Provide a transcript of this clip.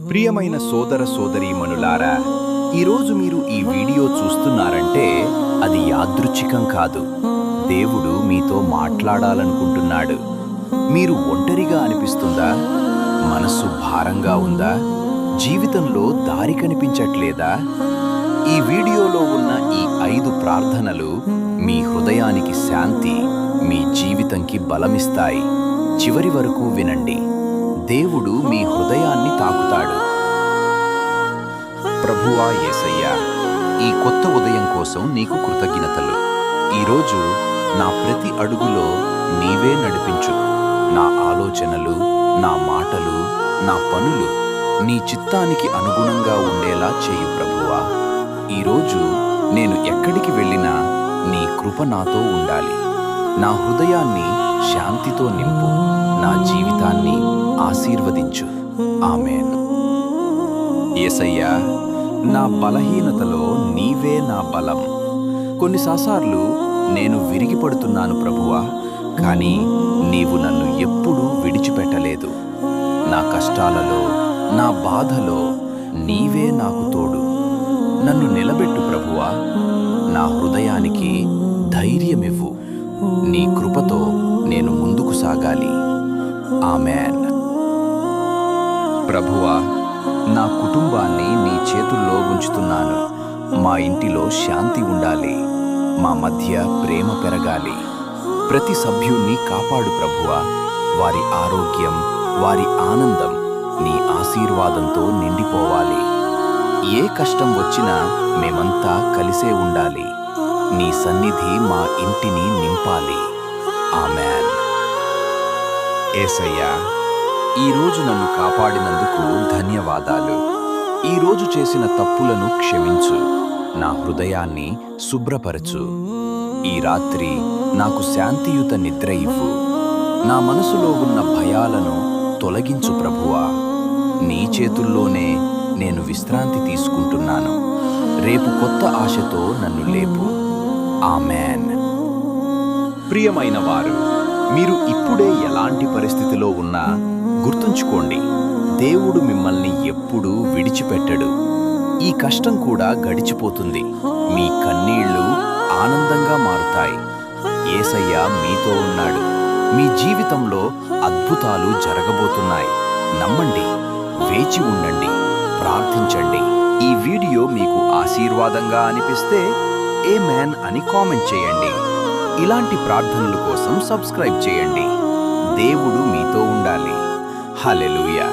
ప్రియమైన సోదర సోదరీమణులారా, ఈరోజు మీరు ఈ వీడియో చూస్తున్నారంటే అది యాదృచ్ఛికం కాదు. దేవుడు మీతో మాట్లాడాలనుకుంటున్నాడు. మీరు ఒంటరిగా అనిపిస్తుందా? మనసు భారంగా ఉందా? జీవితంలో దారి కనిపించట్లేదా? ఈ వీడియోలో ఉన్న ఈ 5 ప్రార్థనలు మీ హృదయానికి శాంతి, మీ జీవితంకి బలమిస్తాయి. చివరి వరకు వినండి. దేవుడు మీ హృదయాన్ని తాకుతాడు. ప్రభువా యేసయ్యా, ఈ కొత్త ఉదయం కోసం నీకు కృతజ్ఞతలు. ఈరోజు నా ప్రతి అడుగులో నీవే నడిపించు. నా ఆలోచనలు, నా మాటలు, నా పనులు నీ చిత్తానికి అనుగుణంగా ఉండేలా చేయు ప్రభువా. ఈరోజు నేను ఎక్కడికి వెళ్ళినా నీ కృప నాతో ఉండాలి. నా హృదయాన్ని శాంతితో నింపు. నా జీవితాన్ని ఆశీర్వదించు. ఆమేన్. యేసయ్యా, నా బలహీనతలో నీవే నా బలం. కొన్నిసార్లు నేను విరిగిపడుతున్నాను ప్రభువా, కానీ నీవు నన్ను ఎప్పుడూ విడిచిపెట్టలేదు. నా కష్టాలలో, నా బాధలో నీవే నాకు తోడు. నన్ను నిలబెట్టు ప్రభువా. నా హృదయానికి ధైర్యమివ్వు. నీ కృపతో నేను ముందుకు సాగాలి. ఆమేన్. ప్రభువా, నా కుటుంబాన్ని నీ చేతుల్లో ఉంచుతున్నాను. మా ఇంటిలో శాంతి ఉండాలి. మా మధ్య ప్రేమ పెరగాలి. ప్రతి సభ్యుణ్ణి కాపాడు ప్రభువా. వారి ఆరోగ్యం, వారి ఆనందం నీ ఆశీర్వాదంతో నిండిపోవాలి. ఏ కష్టం వచ్చినా మేమంతా కలిసే ఉండాలి. నీ సన్నిధి మా ఇంటిని నింపాలి. ఆమేన్. యేసయ్యా, ఈరోజు నన్ను కాపాడినందుకు ధన్యవాదాలు. ఈరోజు చేసిన తప్పులను క్షమించు. నా హృదయాన్ని శుభ్రపరచు. ఈ రాత్రి నాకు శాంతియుత నిద్ర ఇవ్వు. నా మనసులో ఉన్న భయాలను తొలగించు ప్రభువా. నీ చేతుల్లోనే నేను విశ్రాంతి తీసుకుంటున్నాను. రేపు కొత్త ఆశతో నన్ను లేపు. ఆమేన్. ప్రియమైన వారు, మీరు ఇప్పుడే ఎలాంటి పరిస్థితిలో ఉన్నా గుర్తుంచుకోండి, దేవుడు మిమ్మల్ని ఎప్పుడూ విడిచిపెట్టడు. ఈ కష్టం కూడా గడిచిపోతుంది. మీ కన్నీళ్లు ఆనందంగా మారుతాయి. యేసయ్య మీతో ఉన్నాడు. మీ జీవితంలో అద్భుతాలు జరగబోతున్నాయి. నమ్మండి, వేచి ఉండండి, ప్రార్థించండి. ఈ వీడియో మీకు ఆశీర్వాదంగా అనిపిస్తే ఆమేన్ అని కామెంట్ చేయండి. ఇలాంటి ప్రార్థనల కోసం సబ్స్క్రైబ్ చేయండి. దేవుడు మీతో ఉండాలి. హల్లెలూయా.